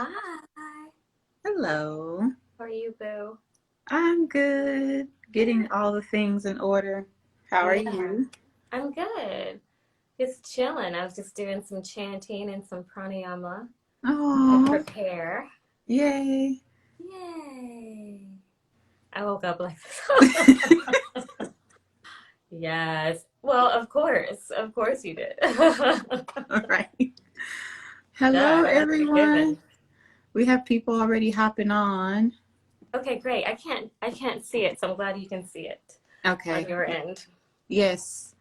Hi. Hello. How are you, Boo? I'm good. Getting all the things in order. How are Yeah, you? I'm good. Just chilling. I was just doing some chanting and some pranayama to Oh, prepare. yay. Yay. I woke up like this. Yes. Well, of course. Of course you did. All right. Duh, Hello, that was a everyone. given. We have people already hopping on. Okay, great. I can't see it, so I'm glad you can see it on Okay. your end. Yes.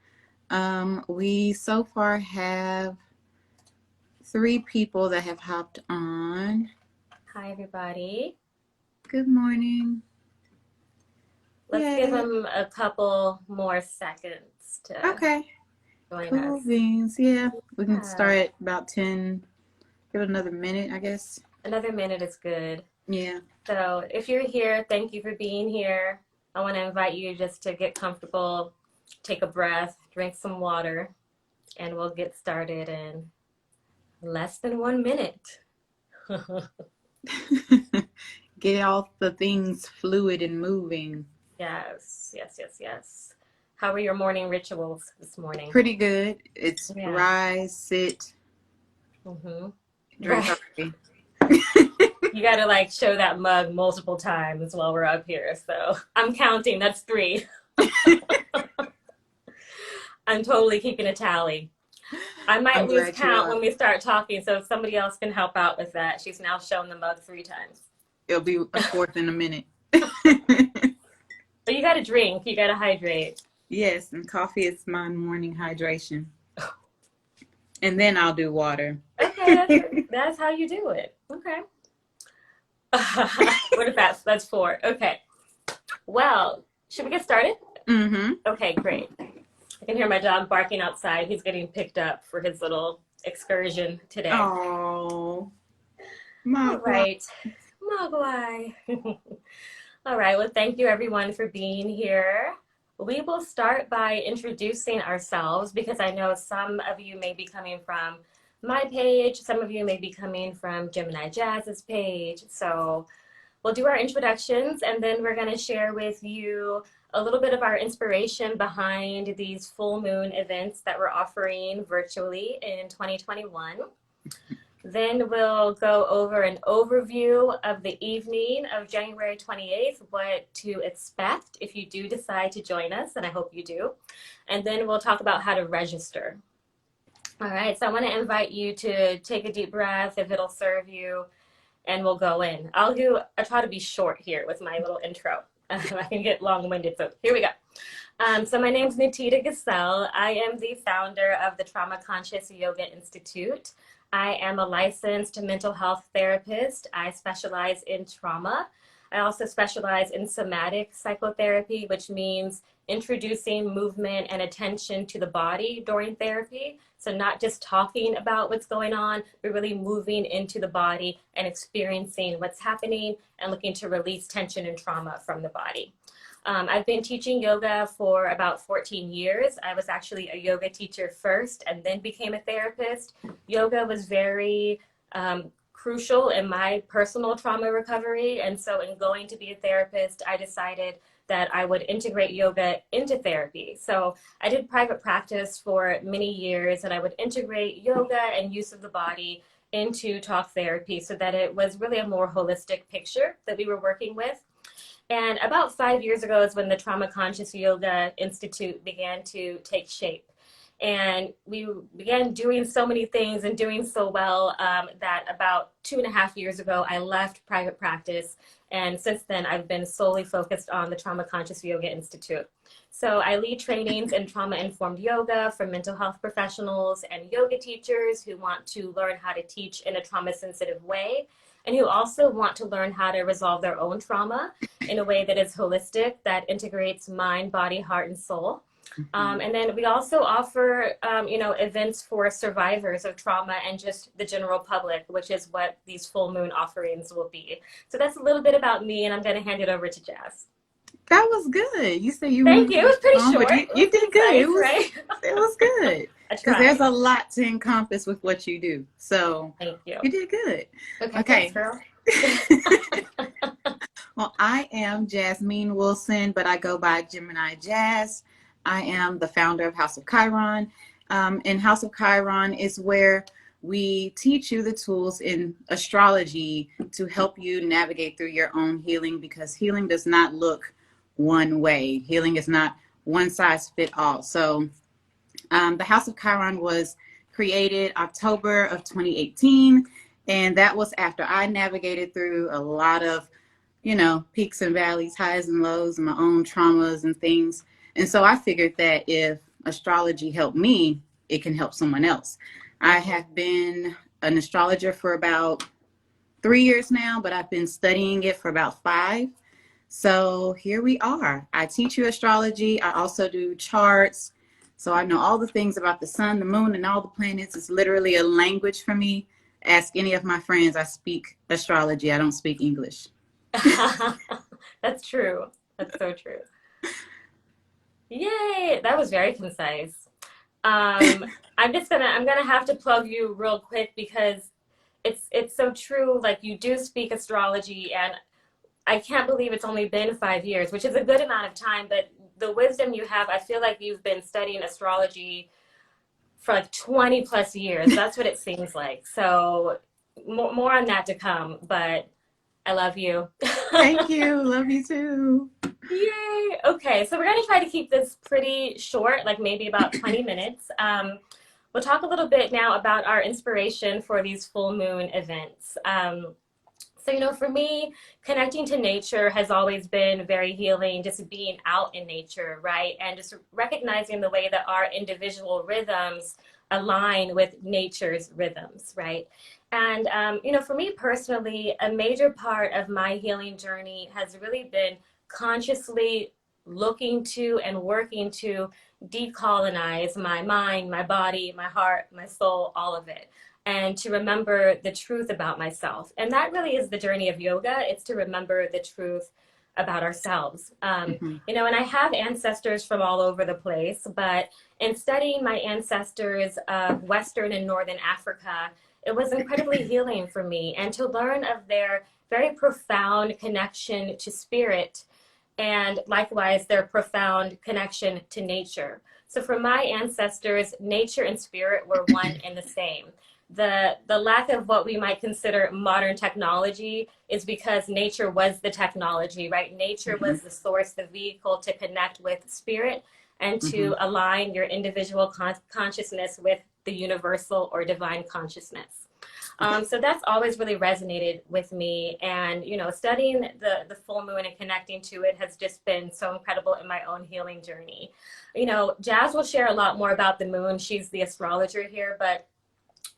We so far have three people that have hopped on. Hi, everybody. Good morning. Let's give Yay. them a couple more seconds to Okay. join Cool us. beans. Yeah. We can Yeah. start at about 10. Give it another minute, I guess. Another minute is good. Yeah. So if you're here, thank you for being here. I want to invite you just to get comfortable, take a breath, drink some water, and we'll get started in less than 1 minute. Get all the things fluid and moving. Yes, yes, yes, yes. How were your morning rituals this morning? Pretty good. It's Yeah. rise, sit, Mm-hmm. drink Right. coffee. You got to like show that mug multiple times while we're up here. So I'm counting. That's three. I'm totally keeping a tally. I I'm might lose glad you count are. when we start talking, so if somebody else can help out with that. She's now shown the mug 3 times. It'll be a fourth in a minute. But you got to drink, you got to hydrate. Yes, and coffee is my morning hydration. And then I'll do water. Okay, that's how you do it. Okay. What if that's four? Okay. Well, should we get started? Mm-hmm. Okay, great. I can hear my dog barking outside. He's getting picked up for his little excursion today. Oh, All Magua. right. Mogwai. All right. Well, thank you everyone for being here. We will start by introducing ourselves because I know some of you may be coming from my page, some of you may be coming from Gemini Jazz's page. So we'll do our introductions and then we're going to share with you a little bit of our inspiration behind these full moon events that we're offering virtually in 2021. Then we'll go over an overview of the evening of January 28th, what to expect if you do decide to join us, and I hope you do. And then we'll talk about how to register. All right, so I want to invite you to take a deep breath if it'll serve you, and we'll go in. I try to be short here with my little intro. I can get long-winded, so here we go. So my name's Nitita Gassel. I am the founder of the Trauma Conscious Yoga Institute. I am a licensed mental health therapist. I specialize in trauma. I also specialize in somatic psychotherapy, which means introducing movement and attention to the body during therapy. So not just talking about what's going on, but really moving into the body and experiencing what's happening and looking to release tension and trauma from the body. I've been teaching yoga for about 14 years. I was actually a yoga teacher first and then became a therapist. Yoga was very crucial in my personal trauma recovery. And so in going to be a therapist, I decided that I would integrate yoga into therapy. So I did private practice for many years and I would integrate yoga and use of the body into talk therapy so that it was really a more holistic picture that we were working with. And about 5 years ago is when the Trauma Conscious Yoga Institute began to take shape. And we began doing so many things and doing so well that about 2.5 years ago, I left private practice. And since then, I've been solely focused on the Trauma Conscious Yoga Institute. So I lead trainings in trauma-informed yoga for mental health professionals and yoga teachers who want to learn how to teach in a trauma-sensitive way and who also want to learn how to resolve their own trauma in a way that is holistic, that integrates mind, body, heart, and soul. And then we also offer, events for survivors of trauma and just the general public, which is what these full moon offerings will be. So that's a little bit about me, and I'm going to hand it over to Jazz. That was good. You said you Thank you. It moved was pretty on, but short. you, It was you did good. concise, right? It was good. I Because there's tried. a lot to encompass with what you do. So Thank you. you did good. Okay, thanks, Okay. girl. Well, I am Jasmine Wilson, but I go by Gemini Jazz. I am the founder of House of Chiron. And House of Chiron is where we teach you the tools in astrology to help you navigate through your own healing, because healing does not look one way. Healing is not one size fit all. So the House of Chiron was created October of 2018. And that was after I navigated through a lot of, peaks and valleys, highs and lows, and my own traumas and things. And so I figured that if astrology helped me, it can help someone else. I Mhm. have been an astrologer for about 3 years now, but I've been studying it for about 5. So here we are. I teach you astrology. I also do charts. So I know all the things about the sun, the moon, and all the planets. It's literally a language for me. Ask any of my friends. I speak astrology. I don't speak English. That's true. That's so true. Yay! That was very concise. Um, I'm gonna have to plug you real quick because it's so true. Like you do speak astrology, and I can't believe it's only been 5 years, which is a good amount of time. But the wisdom you have, I feel like you've been studying astrology for like 20 plus years. That's what it seems like. So more on that to come. But I love you. Thank you. Love you too. Yay! Okay, so we're going to try to keep this pretty short, like maybe about 20 minutes. We'll talk a little bit now about our inspiration for these full moon events. So, for me, connecting to nature has always been very healing, just being out in nature, right? And just recognizing the way that our individual rhythms align with nature's rhythms, right? And, for me personally, a major part of my healing journey has really been consciously looking to and working to decolonize my mind, my body, my heart, my soul, all of it, and to remember the truth about myself. And that really is the journey of yoga. It's to remember the truth about ourselves. Mm-hmm. And I have ancestors from all over the place, but in studying my ancestors of Western and Northern Africa, it was incredibly healing for me. And to learn of their very profound connection to spirit, and likewise their profound connection to nature. So for my ancestors, nature and spirit were one and the same. The lack of what we might consider modern technology is because nature was the technology, right? Nature Mm-hmm. was the source, the vehicle to connect with spirit and Mm-hmm. to align your individual consciousness with the universal or divine consciousness. So that's always really resonated with me. And, studying the full moon and connecting to it has just been so incredible in my own healing journey. Jazz will share a lot more about the moon. She's the astrologer here. But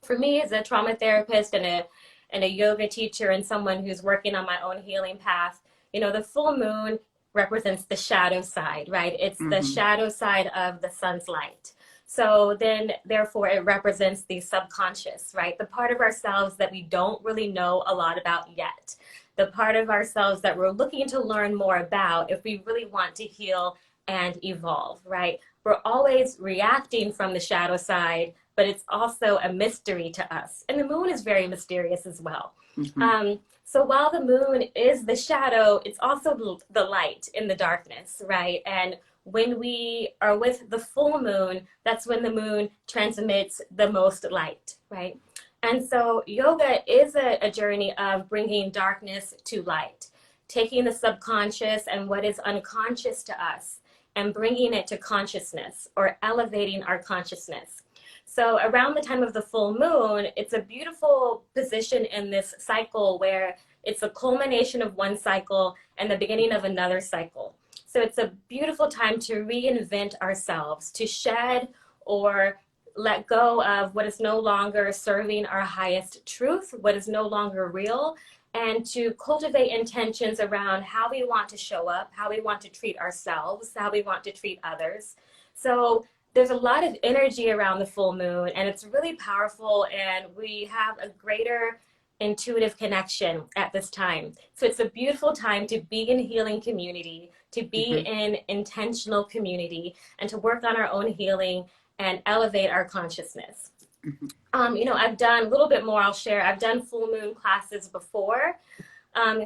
for me, as a trauma therapist and a yoga teacher and someone who's working on my own healing path, the full moon represents the shadow side, right? It's the Mm-hmm. shadow side of the sun's light. So then, therefore, it represents the subconscious, right? The part of ourselves that we don't really know a lot about yet. The part of ourselves that we're looking to learn more about if we really want to heal and evolve, right? We're always reacting from the shadow side, but it's also a mystery to us. And the moon is very mysterious as well. Mm-hmm. So while the moon is the shadow, it's also the light in the darkness, right? And when we are with the full moon, that's when the moon transmits the most light, right? And so yoga is a journey of bringing darkness to light, taking the subconscious and what is unconscious to us and bringing it to consciousness or elevating our consciousness. So around the time of the full moon, it's a beautiful position in this cycle where it's a culmination of one cycle and the beginning of another cycle. So it's a beautiful time to reinvent ourselves, to shed or let go of what is no longer serving our highest truth, what is no longer real, and to cultivate intentions around how we want to show up, how we want to treat ourselves, how we want to treat others. So there's a lot of energy around the full moon, and it's really powerful, and we have a greater intuitive connection at this time. So it's a beautiful time to be in healing community, to be Mm-hmm. in intentional community, and to work on our own healing and elevate our consciousness. Mm-hmm. I've done a little bit more, I'll share. I've done full moon classes before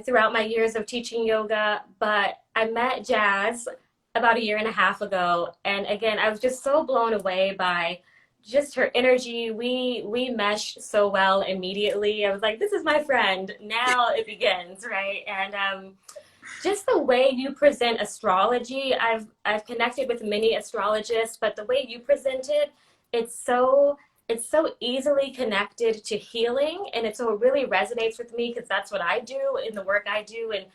throughout my years of teaching yoga, but I met Jazz about a year and a half ago. And again, I was just so blown away by just her energy. We meshed so well immediately. I was like, this is my friend. Now it begins, right? And just the way you present astrology, I've connected with many astrologists, but the way you present it, it's so it's so easily connected to healing, and it so it really resonates with me because that's what I do in the work I do. And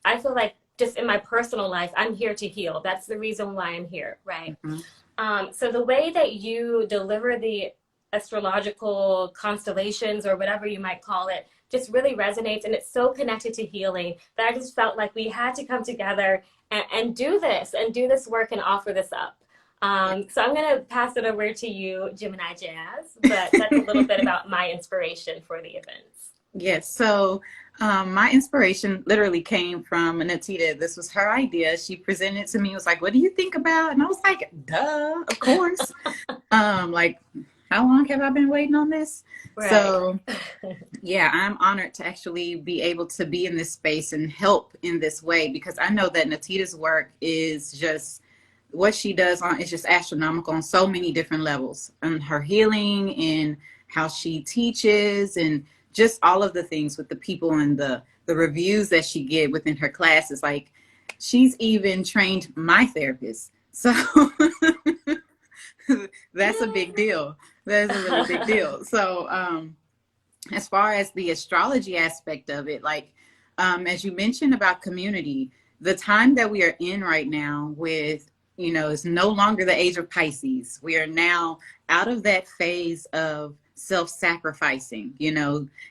I feel like just in my personal life, I'm here to heal. That's the reason why I'm here, right? Mm-hmm. So the way that you deliver the astrological constellations or whatever you might call it just really resonates, and it's so connected to healing that I just felt like we had to come together and do this work and offer this up. So I'm going to pass it over to you, Gemini Jazz, but that's a little bit about my inspiration for the events. Yes. So my inspiration literally came from Anatita. This was her idea. She presented it to me. It was like, what do you think about? And I was like, duh, of course. Like, how long have I been waiting on this? Right. So yeah, I'm honored to actually be able to be in this space and help in this way, because I know that Natita's work is just what she does on is just astronomical on so many different levels, and her healing and how she teaches and just all of the things with the people and the reviews that she get within her classes. Like, she's even trained my therapist. So that's a big deal. That's a really big deal. So as far as the astrology aspect of it, like as you mentioned about community, the time that we are in right now with, it's no longer the age of Pisces. We are now out of that phase of self-sacrificing.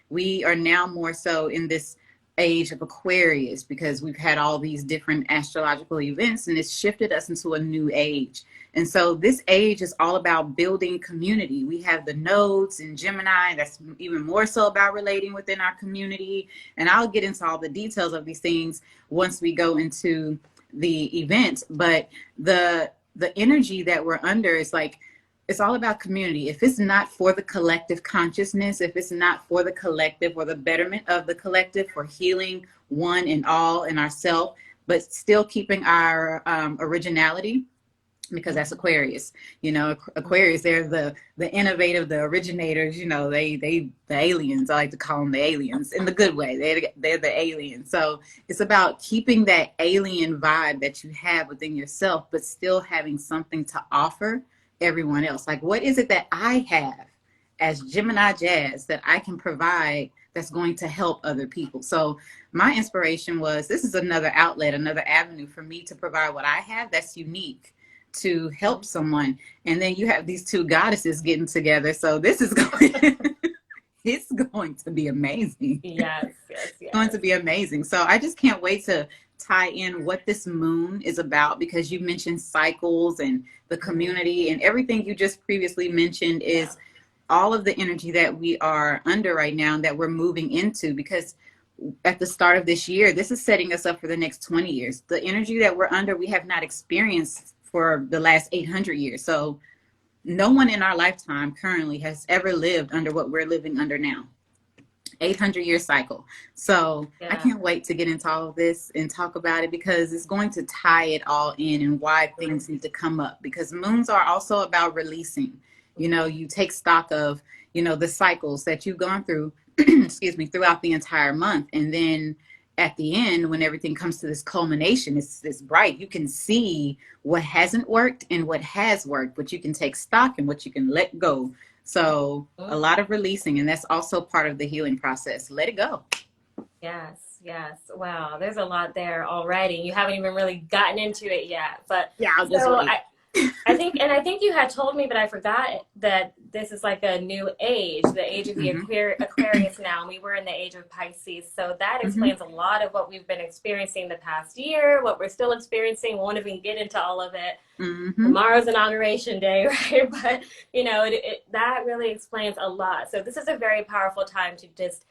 We are now more so in this age of Aquarius, because we've had all these different astrological events, and it's shifted us into a new age. And so this age is all about building community. We have the nodes in Gemini that's even more so about relating within our community. And I'll get into all the details of these things once we go into the event. But the energy that we're under is like, it's all about community. If it's not for the collective consciousness, if it's not for the collective or the betterment of the collective, for healing one and all in ourselves, but still keeping our originality, because that's Aquarius. Aquarius, they're the innovative, the originators. They the aliens. I like to call them the aliens in the good way. They're the aliens. So it's about keeping that alien vibe that you have within yourself, but still having something to offer everyone else. Like, what is it that I have as Gemini Jazz that I can provide that's going to help other people? So my inspiration was, this is another outlet, another avenue for me to provide what I have that's unique to help someone. And then you have these two goddesses getting together. So this is it's going to be amazing. Yes. It's going to be amazing. So I just can't wait to tie in what this moon is about, because you mentioned cycles and the community, and everything you just previously mentioned is all of the energy that we are under right now and that we're moving into, because at the start of this year, this is setting us up for the next 20 years. The energy that we're under, we have not experienced for the last 800 years. So no one in our lifetime currently has ever lived under what we're living under now. 800-year cycle. So I can't wait to get into all of this and talk about it, because it's going to tie it all in and why things need to come up, because moons are also about releasing. You take stock of, the cycles that you've gone through, excuse me, throughout the entire month. And then at the end, when everything comes to this culmination, it's bright. You can see what hasn't worked and what has worked, but you can take stock and what you can let go. So a lot of releasing, and that's also part of the healing process. Let it go. Yes. Wow, there's a lot there already. You haven't even really gotten into it yet, but yeah, I'll just wait. I think you had told me, but I forgot that this is like a new age, the age of the Aquarius now. And we were in the age of Pisces. So that explains a lot of what we've been experiencing the past year, what we're still experiencing. Won't even get into all of it. Tomorrow's inauguration day, right? But, that really explains a lot. So this is a very powerful time to just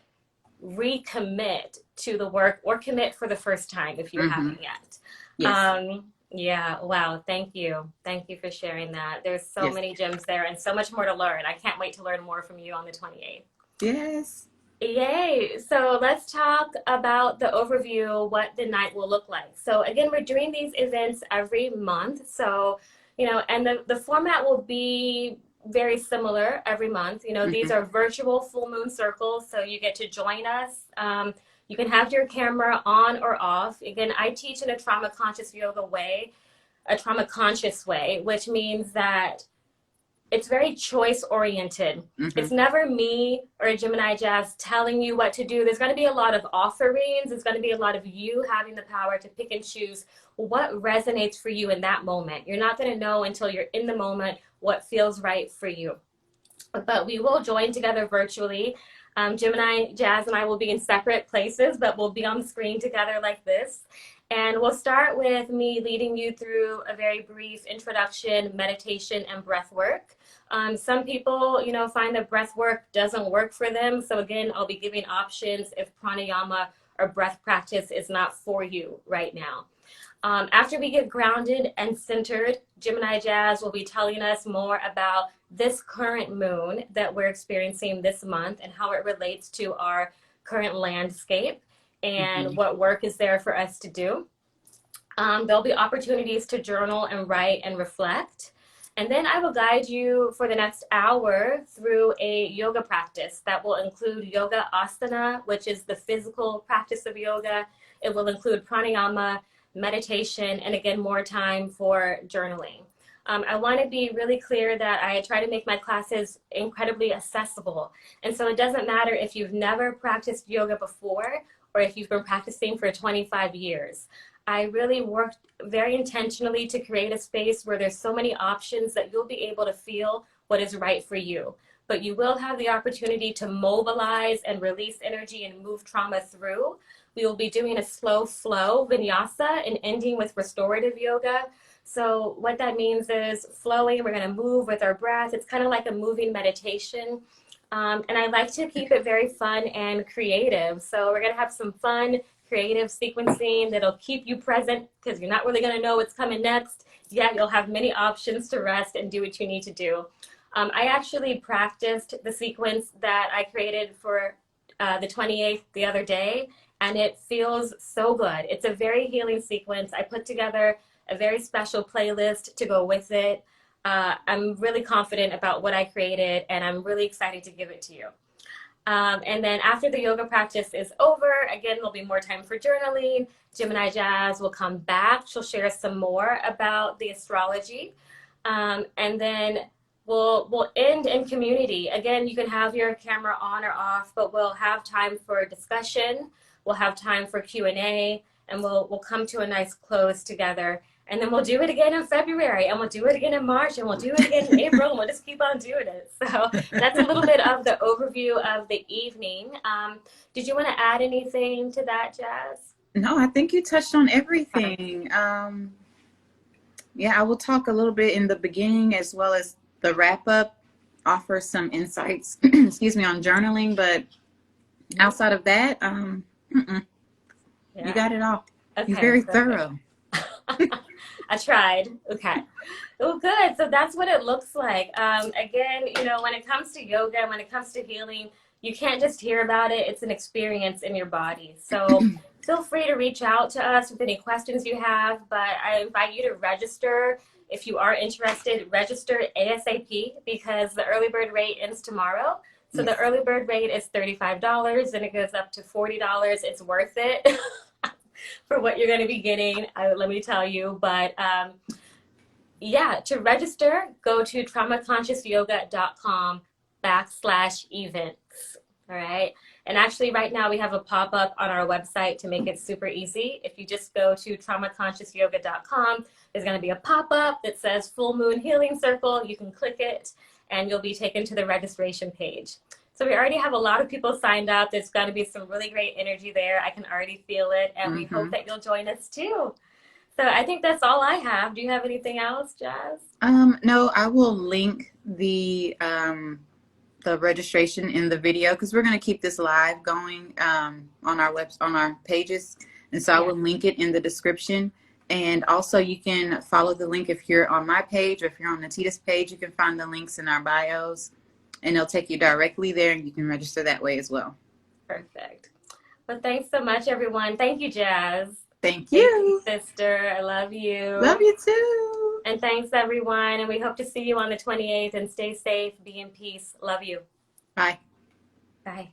recommit to the work or commit for the first time if you Mm-hmm. haven't yet. Yes. Yeah, wow, thank you. Thank you for sharing that. There's so Yes. many gems there and so much more to learn. I can't wait to learn more from you on the 28th. Yes. Yay! So let's talk about the overview, what the night will look like. So again, we're doing these events every month. So, and the format will be very similar every month. These Mm-hmm. are virtual full moon circles, so you get to join us. You can have your camera on or off. Again, I teach in a trauma conscious yoga way, a trauma conscious way, which means that it's very choice oriented. Mm-hmm. It's never me or a Gemini Jazz telling you what to do. There's going to be a lot of offerings. There's going to be a lot of you having the power to pick and choose what resonates for you in that moment. You're not going to know until you're in the moment what feels right for you. But we will join together virtually. Gemini Jazz and I will be in separate places, but we'll be on the screen together like this. And we'll start with me leading you through a very brief introduction, meditation, and breath work. Some people, find that breath work doesn't work for them. So again, I'll be giving options if pranayama or breath practice is not for you right now. After we get grounded and centered, Gemini Jazz will be telling us more about this current moon that we're experiencing this month and how it relates to our current landscape and Mm-hmm. what work is there for us to do. There'll be opportunities to journal and write and reflect. And then I will guide you for the next hour through a yoga practice that will include yoga asana, which is the physical practice of yoga. It will include pranayama, meditation, and again, more time for journaling. I want to be really clear that I try to make my classes incredibly accessible. And so it doesn't matter if you've never practiced yoga before or if you've been practicing for 25 years. I really worked very intentionally to create a space where there's so many options that you'll be able to feel what is right for you. But you will have the opportunity to mobilize and release energy and move trauma through. We will be doing a slow flow vinyasa and ending with restorative yoga. So what that means is flowing, we're going to move with our breath. It's kind of like a moving meditation. And I like to keep it very fun and creative. So we're going to have some fun, creative sequencing that'll keep you present because you're not really going to know what's coming next. Yet you'll have many options to rest and do what you need to do. I actually practiced the sequence that I created for the 28th the other day, and it feels so good. It's a very healing sequence. I put together a very special playlist to go with it. I'm really confident about what I created, and I'm really excited to give it to you. And then after the yoga practice is over, again, there'll be more time for journaling. Gemini Jazz will come back. She'll share some more about the astrology. And then we'll end in community. Again, you can have your camera on or off, but we'll have time for discussion. We'll have time for Q&A, and we'll come to a nice close together. And then we'll do it again in February, and we'll do it again in March, and we'll do it again in April, and we'll just keep on doing it. So that's a little bit of the overview of the evening. Did you want to add anything to that, Jazz? No, I think you touched on everything. Yeah, I will talk a little bit in the beginning as well as the wrap up, offer some insights, excuse me, on journaling. But outside of that, you got it all. Okay, You're very perfect. thorough. I tried. Okay. Oh, good. So that's what it looks like. Again, when it comes to yoga, when it comes to healing, you can't just hear about it. It's an experience in your body. So feel free to reach out to us with any questions you have. But I invite you to register. If you are interested, register ASAP because the early bird rate ends tomorrow. So the early bird rate is $35 and it goes up to $40. It's worth it. For what you're going to be getting, let me tell you. But yeah, to register, go to traumaconsciousyoga.com/events. All right. And actually, right now, we have a pop up on our website to make it super easy. If you just go to traumaconsciousyoga.com, there's going to be a pop up that says Full Moon Healing Circle. You can click it, and you'll be taken to the registration page. So we already have a lot of people signed up. There's going to be some really great energy there. I can already feel it. And we hope that you'll join us too. So I think that's all I have. Do you have anything else, Jazz? No, I will link the the registration in the video because we're going to keep this live going on our pages, and so I Yeah, will link it in the description. And also, you can follow the link if you're on my page or if you're on Natita's page. You can find the links in our bios, and it'll take you directly there, and you can register that way as well. perfect. Well, thanks so much, everyone. Thank you, Jazz. Thank Thank you, you. sister. I love Love you. you too. And thanks, everyone. And we hope to see you on the 28th. And stay safe, be in peace. Love you. Bye. Bye.